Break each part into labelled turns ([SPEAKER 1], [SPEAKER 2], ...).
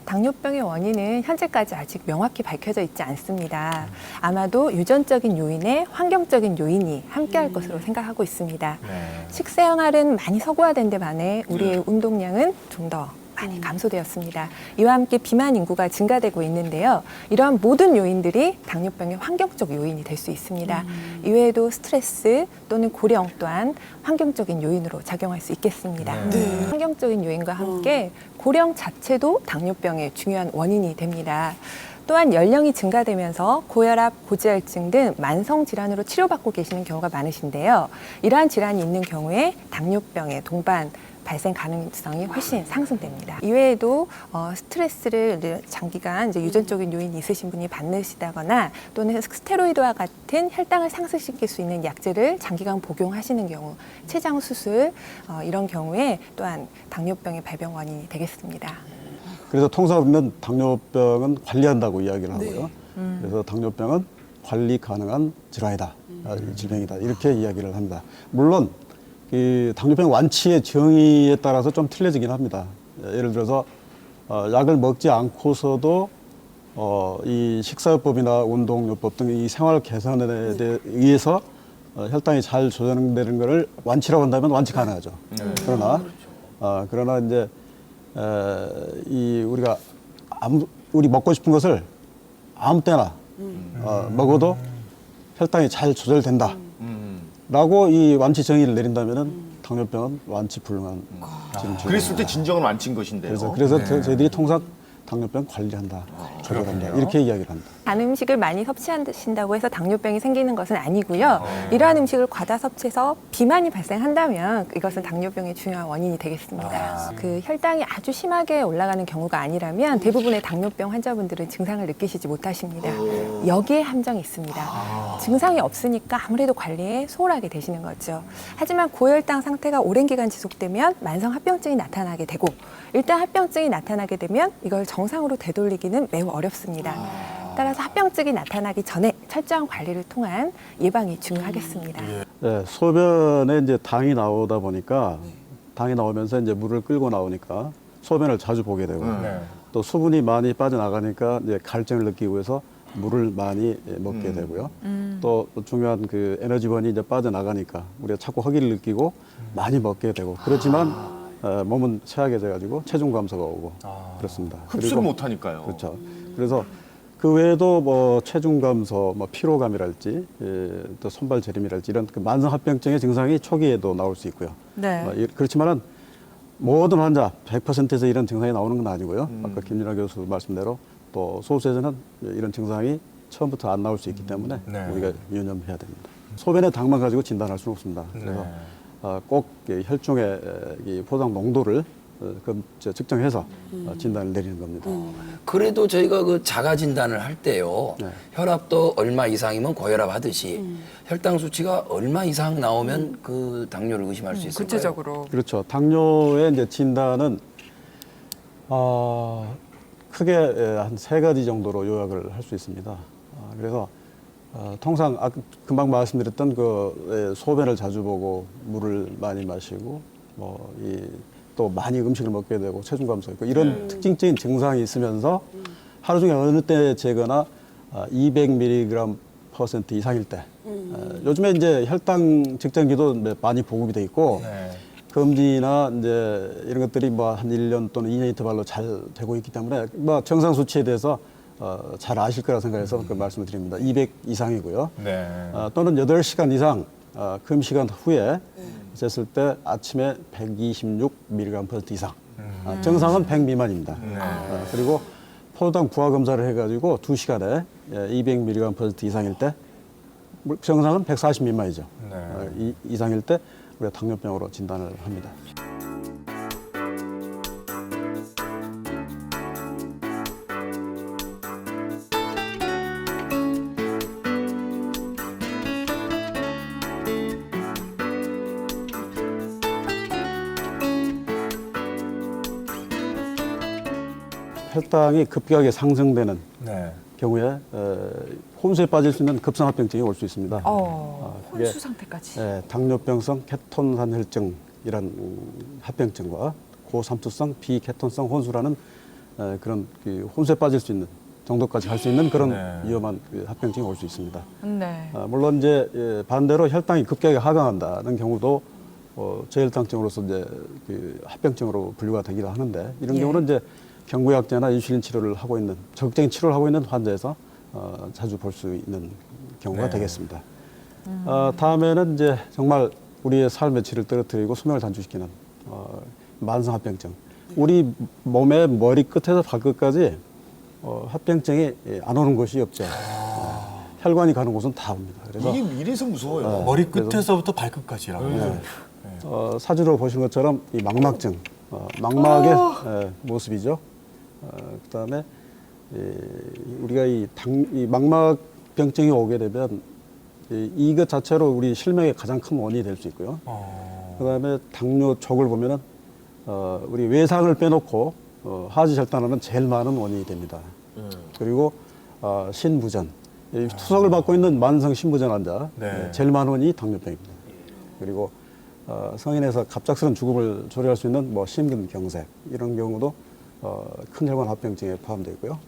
[SPEAKER 1] 당뇨병의 원인은 현재까지 아직 명확히 밝혀져 있지 않습니다. 아마도 유전적인 요인에 환경적인 요인이 함께할 것으로 생각하고 있습니다. 식생활은 많이 서구화된 데 반해 우리의 운동량은 좀 더 많이 감소되었습니다. 이와 함께 비만 인구가 증가되고 있는데요. 이러한 모든 요인들이 당뇨병의 환경적 요인이 될 수 있습니다. 이외에도 스트레스 또는 고령 또한 환경적인 요인으로 작용할 수 있겠습니다. 환경적인 요인과 함께 고령 자체도 당뇨병의 중요한 원인이 됩니다. 또한 연령이 증가되면서 고혈압, 고지혈증 등 만성 질환으로 치료받고 계시는 경우가 많으신데요. 이러한 질환이 있는 경우에 당뇨병의 동반 발생 가능성이 훨씬 상승됩니다. 이외에도 스트레스를 장기간 이제 유전적인 요인이 있으신 분이 받으시다거나 또는 스테로이드와 같은 혈당을 상승시킬 수 있는 약제를 장기간 복용하시는 경우, 췌장 수술 이런 경우에 또한 당뇨병의 발병 원인이 되겠습니다.
[SPEAKER 2] 그래서 통상 우리는 당뇨병은 관리한다고 이야기를 하고요. 그래서 당뇨병은 관리 가능한 질환이다, 질병이다 이렇게 이야기를 합니다. 물론 이 당뇨병 완치의 정의에 따라서 좀 틀려지긴 합니다. 예를 들어서 약을 먹지 않고서도 이 식사요법이나 운동요법 등 이 생활 개선에 의해서 혈당이 잘 조정되는 것을 완치라고 한다면 완치 가능하죠. 그러나 이제 우리가 우리 먹고 싶은 것을 아무 때나 먹어도 혈당이 잘 조절된다. 라고 이 완치 정의를 내린다면은 당뇨병은 완치 불능한 질병.
[SPEAKER 3] 그랬을 때 진정은 완치인 것인데요.
[SPEAKER 2] 그래서 저희들이 통상 당뇨병 관리한다, 조절한다 이렇게 이야기를 합니다.
[SPEAKER 1] 단 음식을 많이 섭취하신다고 해서 당뇨병이 생기는 것은 아니고요. 이러한 음식을 과다 섭취해서 비만이 발생한다면 이것은 당뇨병의 중요한 원인이 되겠습니다. 그 혈당이 아주 심하게 올라가는 경우가 아니라면 대부분의 당뇨병 환자분들은 증상을 느끼시지 못하십니다. 여기에 함정이 있습니다. 증상이 없으니까 아무래도 관리에 소홀하게 되시는 거죠. 하지만 고혈당 상태가 오랜 기간 지속되면 만성 합병증이 나타나게 되고 일단 합병증이 나타나게 되면 이걸 정상으로 되돌리기는 매우 어렵습니다. 따라서 합병증이 나타나기 전에 철저한 관리를 통한 예방이 중요하겠습니다.
[SPEAKER 2] 네, 소변에 이제 당이 나오다 보니까 당이 나오면서 이제 물을 끌고 나오니까 소변을 자주 보게 되고 또 수분이 많이 빠져나가니까 이제 갈증을 느끼고 해서 물을 많이 먹게 되고요. 또 중요한 그 에너지원이 이제 빠져나가니까 우리가 자꾸 허기를 느끼고 많이 먹게 되고 그렇지만 몸은 체하게져 가지고 체중 감소가 오고 그렇습니다.
[SPEAKER 3] 흡수를 못 하니까요.
[SPEAKER 2] 그렇죠. 그래서 그 외에도 뭐 체중 감소, 뭐 피로감이랄지, 또 손발 저림이랄지 이런 그 만성 합병증의 증상이 초기에도 나올 수 있고요.
[SPEAKER 1] 네.
[SPEAKER 2] 그렇지만은 모든 환자 100%에서 이런 증상이 나오는 건 아니고요. 아까 김윤아 교수 말씀대로 또 소수에서는 이런 증상이 처음부터 안 나올 수 있기 때문에 우리가 유념해야 됩니다. 소변의 당만 가지고 진단할 수는 없습니다. 그래서 꼭 혈중의 이 포장 농도를 측정해서 진단을 내리는 겁니다.
[SPEAKER 4] 그래도 저희가 그 자가 진단을 할 때요. 혈압도 얼마 이상이면 고혈압 하듯이 혈당 수치가 얼마 이상 나오면 그 당뇨를 의심할 수 있을까요?
[SPEAKER 5] 구체적으로.
[SPEAKER 2] 그렇죠. 당뇨의 이제 진단은 크게 한 3가지 정도로 요약을 할 수 있습니다. 그래서 통상 금방 말씀드렸던 그 소변을 자주 보고 물을 많이 마시고 또 많이 음식을 먹게 되고 체중 감소 있고 이런 특징적인 증상이 있으면서 하루 중에 어느 때 재거나 200mg 퍼센트 이상일 때 요즘에 이제 혈당 측정기도 많이 보급이 돼 있고 검진이나 이제 이런 것들이 뭐 한 1년 또는 2년 인터벌로 잘 되고 있기 때문에 뭐 정상 수치에 대해서 잘 아실 거라 생각해서 그 말씀을 드립니다. 200 이상이고요. 또는 8시간 이상 금시간 후에 쟀을 때 아침에 126mg 퍼센트 이상. 정상은 100 미만입니다. 그리고 포도당 부하 검사를 해가지고 2시간에 200mg 퍼센트 이상일 때 정상은 140 미만이죠. 이상일 때 우리가 당뇨병으로 진단을 합니다. 혈당이 급격하게 상승되는 경우에 혼수에 빠질 수 있는 급성합병증이 올 수 있습니다. 그게
[SPEAKER 5] 혼수 상태까지.
[SPEAKER 2] 당뇨병성 케톤산 혈증이란 합병증과 고삼투성 비케톤성 혼수라는 그런 그 혼수에 빠질 수 있는 정도까지 갈 수 있는 그런
[SPEAKER 3] 네.
[SPEAKER 2] 위험한 그 합병증이 올 수 있습니다.
[SPEAKER 1] 네.
[SPEAKER 2] 물론 이제 반대로 혈당이 급격하게 하강한다는 경우도 저혈당증으로서 이제 그 합병증으로 분류가 되기도 하는데 이런
[SPEAKER 1] 예.
[SPEAKER 2] 경우는 이제 경구약제나 인슐린 치료를 하고 있는 적극적인 치료를 하고 있는 환자에서 자주 볼 수 있는 경우가
[SPEAKER 3] 네.
[SPEAKER 2] 되겠습니다. 다음에는 이제 정말 우리의 삶의 질을 떨어뜨리고 수명을 단축시키는 만성 합병증. 우리 몸의 머리 끝에서 발끝까지 합병증이 안 오는 곳이 없죠. 혈관이 가는 곳은 다 옵니다. 그래서
[SPEAKER 3] 이게 이래서 무서워요.
[SPEAKER 5] 머리 끝에서부터 발끝까지라고.
[SPEAKER 2] 사진으로 보신 것처럼 이 망막증, 망막의 모습이죠. 그다음에 우리가 이 망막병증이 오게 되면 이것 자체로 우리 실명의 가장 큰 원인이 될 수 있고요. 그다음에 당뇨족을 보면은 우리 외상을 빼놓고 하지 절단하면 제일 많은 원인이 됩니다. 그리고 신부전, 이 투석을 받고 있는 만성 신부전 환자
[SPEAKER 5] 네.
[SPEAKER 2] 제일 많은 원인이 당뇨병입니다. 그리고 성인에서 갑작스러운 죽음을 초래할 수 있는 뭐 심근경색 이런 경우도 큰 혈관 합병증에 포함되어 있고요.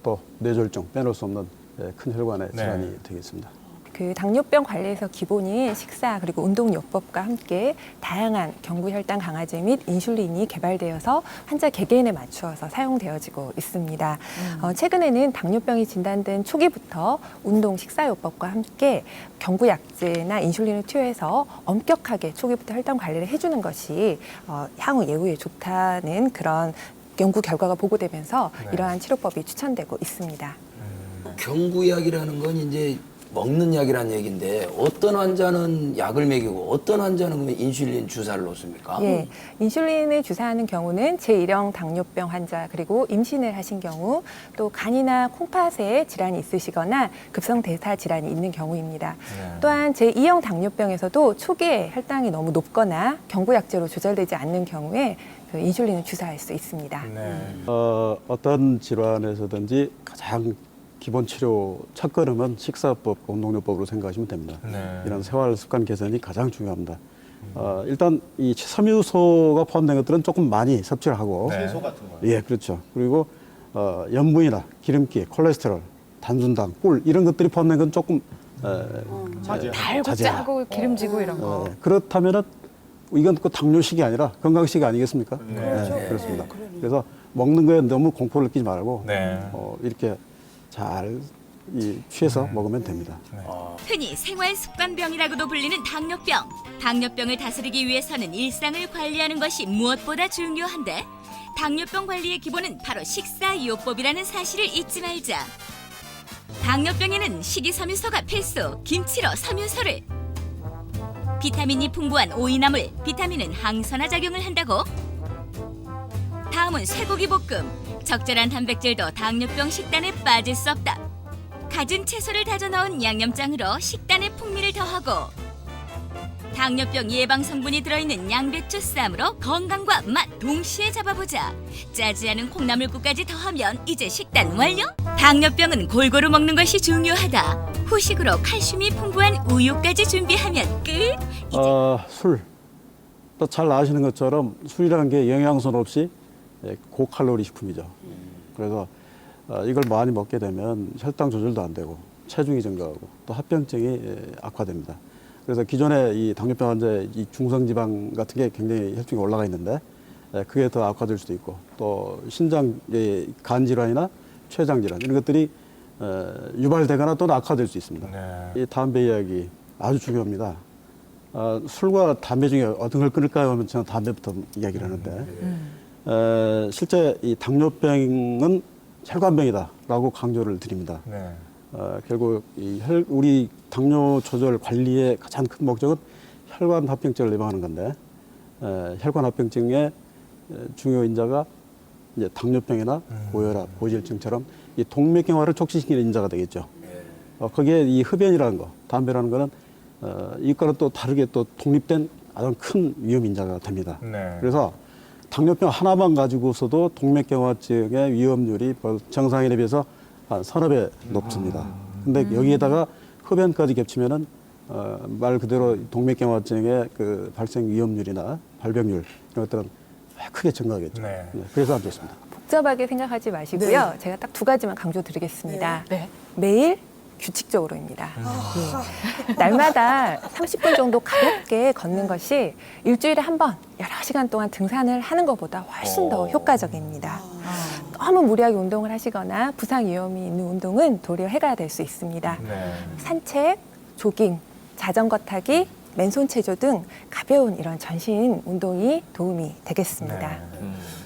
[SPEAKER 2] 또 뇌졸중 빼놓을 수 없는 큰 혈관의 질환이 되겠습니다.
[SPEAKER 1] 그 당뇨병 관리에서 기본인 식사 그리고 운동요법과 함께 다양한 경구혈당 강화제 및 인슐린이 개발되어서 환자 개개인에 맞추어서 사용되어지고 있습니다. 최근에는 당뇨병이 진단된 초기부터 운동 식사요법과 함께 경구약제나 인슐린을 투여해서 엄격하게 초기부터 혈당 관리를 해주는 것이 향후 예후에 좋다는 그런 연구 결과가 보고되면서 이러한 치료법이 추천되고 있습니다.
[SPEAKER 4] 경구약이라는 건 이제 먹는 약이라는 얘기인데 어떤 환자는 약을 먹이고 어떤 환자는 그러면 인슐린 주사를 놓습니까?
[SPEAKER 1] 예, 인슐린을 주사하는 경우는 제1형 당뇨병 환자 그리고 임신을 하신 경우 또 간이나 콩팥에 질환이 있으시거나 급성대사 질환이 있는 경우입니다. 또한 제2형 당뇨병에서도 초기에 혈당이 너무 높거나 경구약제로 조절되지 않는 경우에 그 인슐린을 주사할 수 있습니다.
[SPEAKER 2] 어떤 질환에서든지 가장 기본 치료 첫 걸음은 식사법, 운동요법으로 생각하시면 됩니다. 이런 생활 습관 개선이 가장 중요합니다. 일단 이 섬유소가 포함된 것들은 조금 많이 섭취를 하고,
[SPEAKER 3] 채소 같은 거.
[SPEAKER 2] 예, 그렇죠. 그리고 염분이나 기름기, 콜레스테롤, 단순당, 꿀 이런 것들이 포함된 건 조금
[SPEAKER 6] 달고
[SPEAKER 2] 자제하라.
[SPEAKER 6] 짜고 기름지고 이런 거.
[SPEAKER 2] 그렇다면은 이건 그 당뇨식이 아니라 건강식이 아니겠습니까? 네, 그렇습니다. 그래서 먹는 거에 너무 공포를 끼지 말고 이렇게 잘 취해서 먹으면 됩니다.
[SPEAKER 7] 흔히 생활습관병이라고도 불리는 당뇨병. 당뇨병을 다스리기 위해서는 일상을 관리하는 것이 무엇보다 중요한데 당뇨병 관리의 기본은 바로 식사요법이라는 사실을 잊지 말자. 당뇨병에는 식이섬유소가 필수, 김치로 섬유소를. 비타민이 풍부한 오이나물, 비타민은 항산화 작용을 한다고. 다음은 쇠고기 볶음. 적절한 단백질도 당뇨병 식단에 빠질 수 없다. 갖은 채소를 다져 넣은 양념장으로 식단의 풍미를 더하고 당뇨병 예방 성분이 들어있는 양배추 쌈으로 건강과 맛 동시에 잡아보자. 짜지 않은 콩나물국까지 더하면 이제 식단 완료? 당뇨병은 골고루 먹는 것이 중요하다. 후식으로 칼슘이 풍부한 우유까지 준비하면 끝.
[SPEAKER 2] 술. 또 잘 아시는 것처럼 술이라는 게 영양소 없이 고칼로리 식품이죠. 그래서 이걸 많이 먹게 되면 혈당 조절도 안 되고 체중이 증가하고 또 합병증이 악화됩니다. 그래서 기존에 이 당뇨병 환자의 이 중성지방 같은 게 굉장히 혈중이 올라가 있는데 그게 더 악화될 수도 있고 또 신장의 간 질환이나 췌장 질환 이런 것들이 유발되거나 또는 악화될 수 있습니다. 이 담배 이야기 아주 중요합니다. 술과 담배 중에 어떤 걸 끊을까요? 하면 저는 담배부터 이야기를 하는데 실제 이 당뇨병은 혈관병이다라고 강조를 드립니다. 결국 우리 당뇨 조절 관리의 가장 큰 목적은 혈관 합병증을 예방하는 건데 혈관 합병증의 중요 인자가 이제 당뇨병이나 고혈압, 고지혈증처럼 이 동맥경화를 촉진시키는 인자가 되겠죠. 거기에 이 흡연이라는 거, 담배라는 거는 이거는 또 다르게 또 독립된 아주 큰 위험 인자가 됩니다. 그래서 당뇨병 하나만 가지고서도 동맥경화증의 위험률이 정상인에 비해서 한 서너 배 높습니다. 근데 여기에다가 흡연까지 겹치면은 말 그대로 동맥경화증의 그 발생 위험률이나 발병률 이런 것들은 크게 증가하겠죠. 그래서 안 좋습니다.
[SPEAKER 1] 복잡하게 생각하지 마시고요. 제가 딱 두 가지만 강조드리겠습니다.
[SPEAKER 6] 네.
[SPEAKER 1] 매일 규칙적으로입니다. 예. 날마다 30분 정도 가볍게 걷는 것이 일주일에 한 번 여러 시간 동안 등산을 하는 것보다 훨씬 더 효과적입니다. 너무 무리하게 운동을 하시거나 부상 위험이 있는 운동은 도리어 해가 될 수 있습니다.
[SPEAKER 3] 네.
[SPEAKER 1] 산책, 조깅, 자전거 타기, 맨손 체조 등 가벼운 이런 전신 운동이 도움이 되겠습니다.
[SPEAKER 3] 네.